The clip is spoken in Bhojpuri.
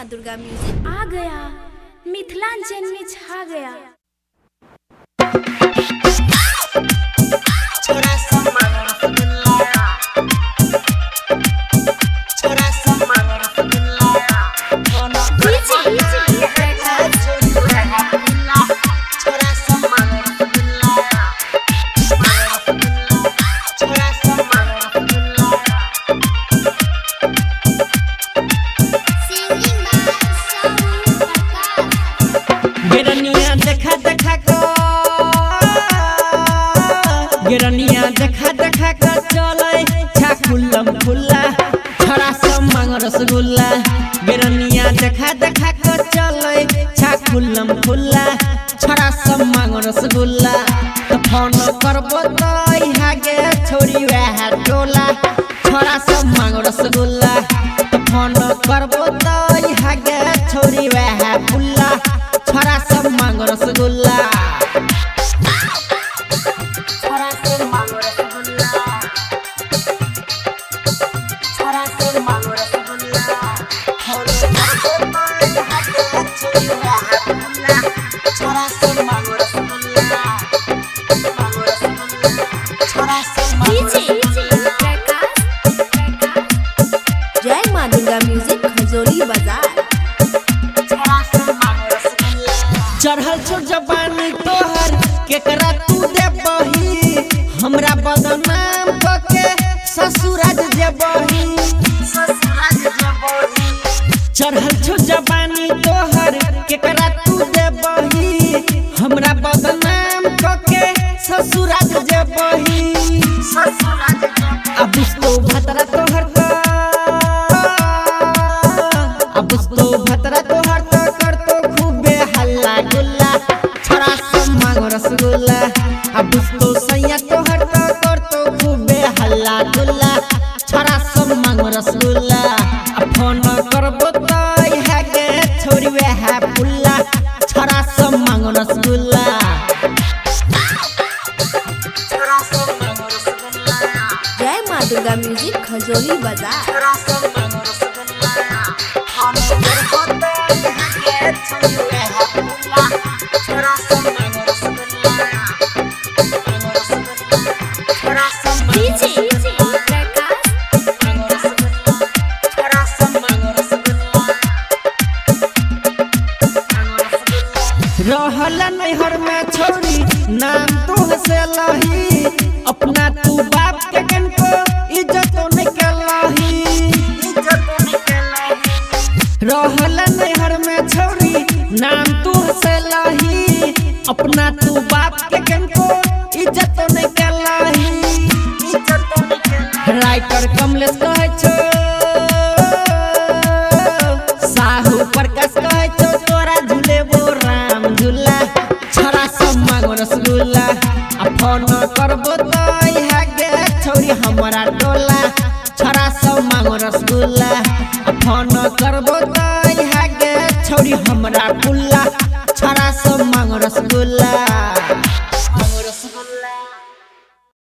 माँ दुर्गा म्यूजिक आ गया, मिथिलांचल में छा गया। छोरा सम्मान रसगुल्ला, छोरा सम्मान रसगुल्ला, छोरा सम्मान रसगुल्ला, छोरा सम्मान रसगुल्ला। गिरनिया देखा देखा गिरनिया देखा देखा कर चले छा खुल्लम खुल्ला, छोरा सम्मान रसगुल्ला। गिरनिया देखा देखा कर चले छा खुल्लम खुल्ला, छोरा सम्मान रसगुल्ला। तो फोन करबो तो हागे छोरी वह टोला, छोरा सम्मान रसगुल्ला। तो फोन करबो तो हागे छोरी वह पुल्ला, छोरा सम्मान रसगुल्ला। छोरा सम्मान रसगुल्ला, छोरा सम्मान रसगुल्ला, छोरा सम्मान रसगुल्ला, छोरा सम्मान। जय माँ दुर्गा म्यूजिक खजोली बाजार। चढ़ल छो जबानी तोहर केकरा तू देबही, हमरा बदनाम कके ससुराज जेबही। चढ़ल छो जबानी तोहर केकरा तू देबही, हमरा बदनाम कके ससुराज जेबही। अब तो भतरा तोहर तो, अब तो भतरा तोहर तो कर तो खूबे हल्ला गुल्ला, छोरा सम्मान रसगुल्ला। अब तो सैया तोहर तो कर तो खूबे हल्ला गुल्ला, छोरा सम्मान रसगुल्ला। अब फोन करबो तो हागे छोरी वह पुल्ला, छोरा सम्मान रसगुल्ला। छोरा सम्मान रसगुल्ला, जय माँ दुर्गा म्यूजिक खजोली बाजार। छोरा सम्मान रसगुल्ला। हम करबो तो हागे छोरी वह पुल्ला, छोरा सम्मान रसगुल्ला, छोरा सम्मान रहल नैहर में छोरी नाम तू से लही, अपना तू बाप के कनको इज्जत नहीं केलही। रहल नैहर में छोरी नाम तू से लही, अपना तू बाप के कनको इज्जत नहीं केलही। राइटर कमलेश कहे छो, साहू प्रकाश कहे छो तोरा झूलेबो राम झूला, छोरा सम्मान रसगुल्ला। आ फोन करबो तो हागे छोरी हमरा टोला, छोरा सम्मान रसगुल्ला। आ फोन करबो तो हागे छोरी हमरा पुल्ला,